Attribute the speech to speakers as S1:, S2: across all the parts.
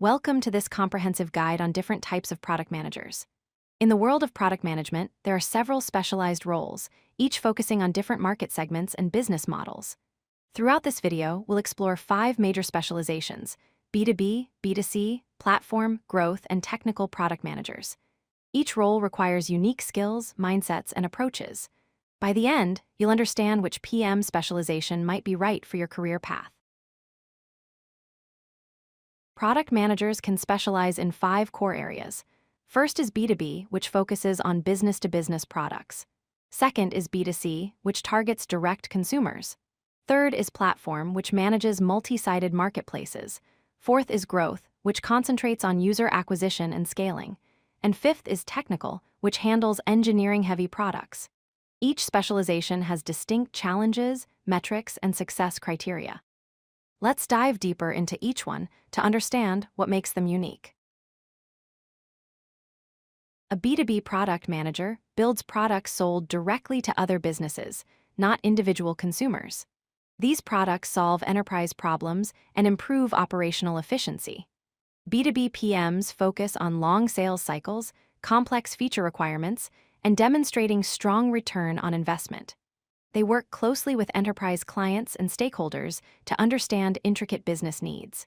S1: Welcome to this comprehensive guide on different types of product managers. In the world of product management, there are several specialized roles, each focusing on different market segments and business models. Throughout this video, we'll explore 5 major specializations: B2B, B2C, platform, growth, and technical product managers. Each role requires unique skills, mindsets, and approaches. By the end, you'll understand which PM specialization might be right for your career path. Product managers can specialize in 5 core areas. First is B2B, which focuses on business-to-business products. Second is B2C, which targets direct consumers. Third is platform, which manages multi-sided marketplaces. Fourth is growth, which concentrates on user acquisition and scaling. And fifth is technical, which handles engineering-heavy products. Each specialization has distinct challenges, metrics, and success criteria. Let's dive deeper into each one to understand what makes them unique. A B2B product manager builds products sold directly to other businesses, not individual consumers. These products solve enterprise problems and improve operational efficiency. B2B PMs focus on long sales cycles, complex feature requirements, and demonstrating strong return on investment. They work closely with enterprise clients and stakeholders to understand intricate business needs.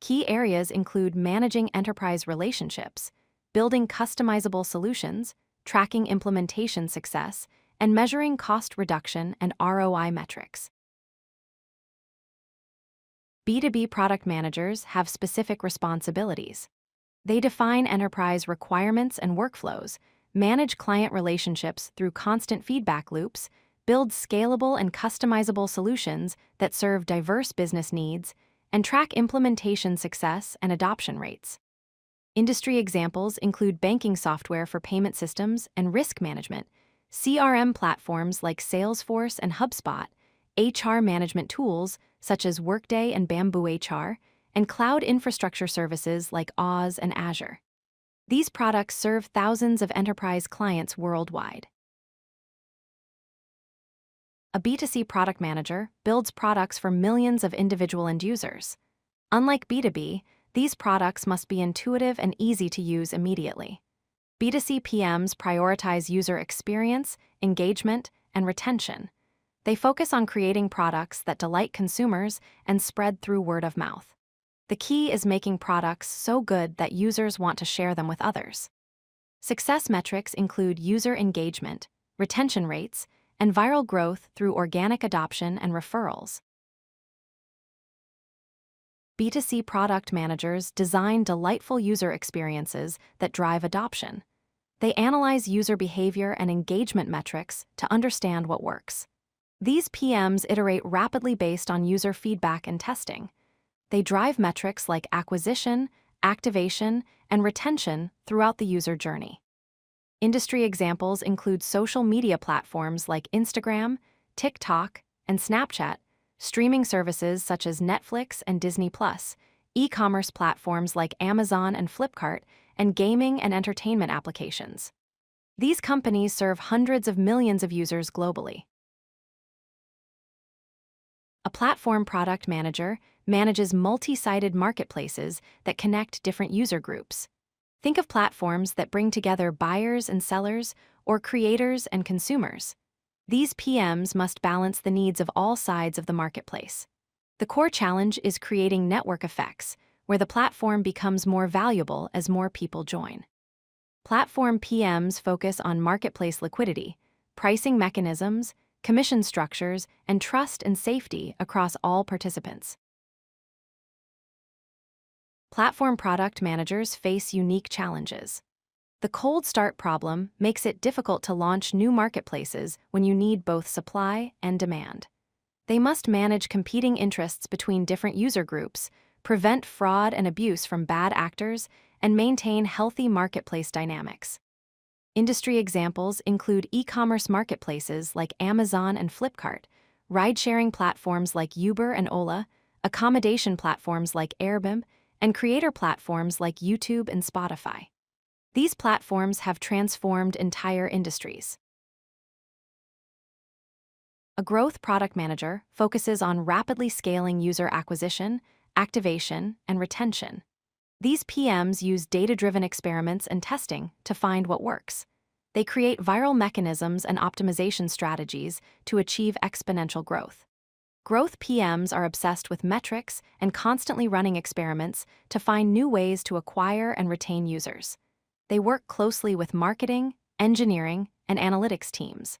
S1: Key areas include managing enterprise relationships, building customizable solutions, tracking implementation success, and measuring cost reduction and ROI metrics. B2B product managers have specific responsibilities. They define enterprise requirements and workflows, manage client relationships through constant feedback loops, build scalable and customizable solutions that serve diverse business needs, and track implementation success and adoption rates. Industry examples include banking software for payment systems and risk management, CRM platforms like Salesforce and HubSpot, HR management tools such as Workday and Bamboo HR, and cloud infrastructure services like Oz and Azure. These products serve thousands of enterprise clients worldwide. A B2C product manager builds products for millions of individual end users. Unlike B2B, these products must be intuitive and easy to use immediately. B2C PMs prioritize user experience, engagement, and retention. They focus on creating products that delight consumers and spread through word of mouth. The key is making products so good that users want to share them with others. Success metrics include user engagement, retention rates, and viral growth through organic adoption and referrals. B2C product managers design delightful user experiences that drive adoption. They analyze user behavior and engagement metrics to understand what works. These PMs iterate rapidly based on user feedback and testing. They drive metrics like acquisition, activation, and retention throughout the user journey. Industry examples include social media platforms like Instagram, TikTok, and Snapchat, streaming services such as Netflix and Disney+, e-commerce platforms like Amazon and Flipkart, and gaming and entertainment applications. These companies serve hundreds of millions of users globally. A platform product manager manages multi-sided marketplaces that connect different user groups. Think of platforms that bring together buyers and sellers, or creators and consumers. These PMs must balance the needs of all sides of the marketplace. The core challenge is creating network effects, where the platform becomes more valuable as more people join. Platform PMs focus on marketplace liquidity, pricing mechanisms, commission structures, and trust and safety across all participants. Platform product managers face unique challenges. The cold start problem makes it difficult to launch new marketplaces when you need both supply and demand. They must manage competing interests between different user groups, prevent fraud and abuse from bad actors, and maintain healthy marketplace dynamics. Industry examples include e-commerce marketplaces like Amazon and Flipkart, ride-sharing platforms like Uber and Ola, accommodation platforms like Airbnb, and creator platforms like YouTube and Spotify. These platforms have transformed entire industries. A growth product manager focuses on rapidly scaling user acquisition, activation, and retention. These PMs use data-driven experiments and testing to find what works. They create viral mechanisms and optimization strategies to achieve exponential growth. Growth PMs are obsessed with metrics and constantly running experiments to find new ways to acquire and retain users. They work closely with marketing, engineering, and analytics teams.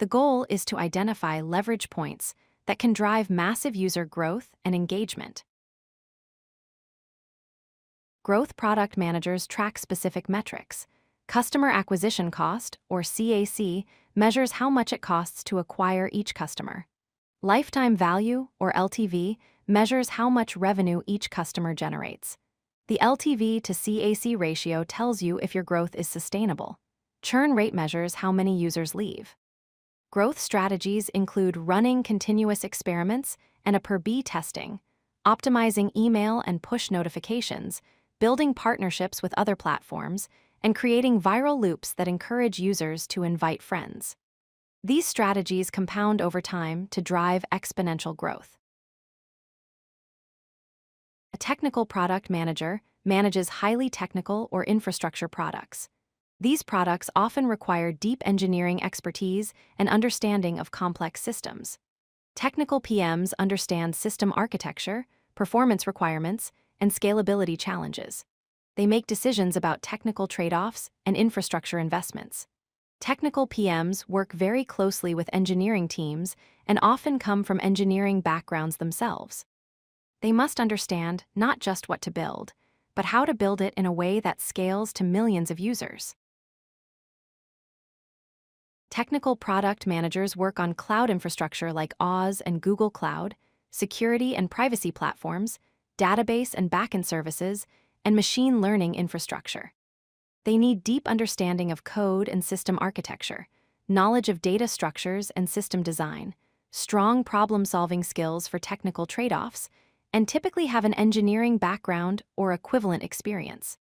S1: The goal is to identify leverage points that can drive massive user growth and engagement. Growth product managers track specific metrics. Customer acquisition cost, or CAC, measures how much it costs to acquire each customer. Lifetime value, or LTV, measures how much revenue each customer generates. The LTV to CAC ratio tells you if your growth is sustainable. Churn rate measures how many users leave. Growth strategies include running continuous experiments and a per-B testing, optimizing email and push notifications, building partnerships with other platforms, and creating viral loops that encourage users to invite friends. These strategies compound over time to drive exponential growth. A technical product manager manages highly technical or infrastructure products. These products often require deep engineering expertise and understanding of complex systems. Technical PMs understand system architecture, performance requirements, and scalability challenges. They make decisions about technical trade-offs and infrastructure investments. Technical PMs work very closely with engineering teams and often come from engineering backgrounds themselves. They must understand not just what to build, but how to build it in a way that scales to millions of users. Technical product managers work on cloud infrastructure like Oz and Google Cloud, security and privacy platforms, database and backend services, and machine learning infrastructure. They need deep understanding of code and system architecture, knowledge of data structures and system design, strong problem-solving skills for technical trade-offs, and typically have an engineering background or equivalent experience.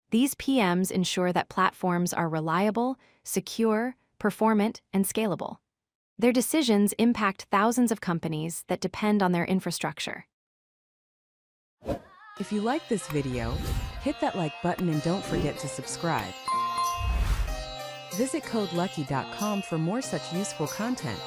S1: These PMs ensure that platforms are reliable, secure, performant, and scalable. Their decisions impact thousands of companies that depend on their infrastructure.
S2: If you like this video, hit that like button and don't forget to subscribe. Visit codelucky.com for more such useful content.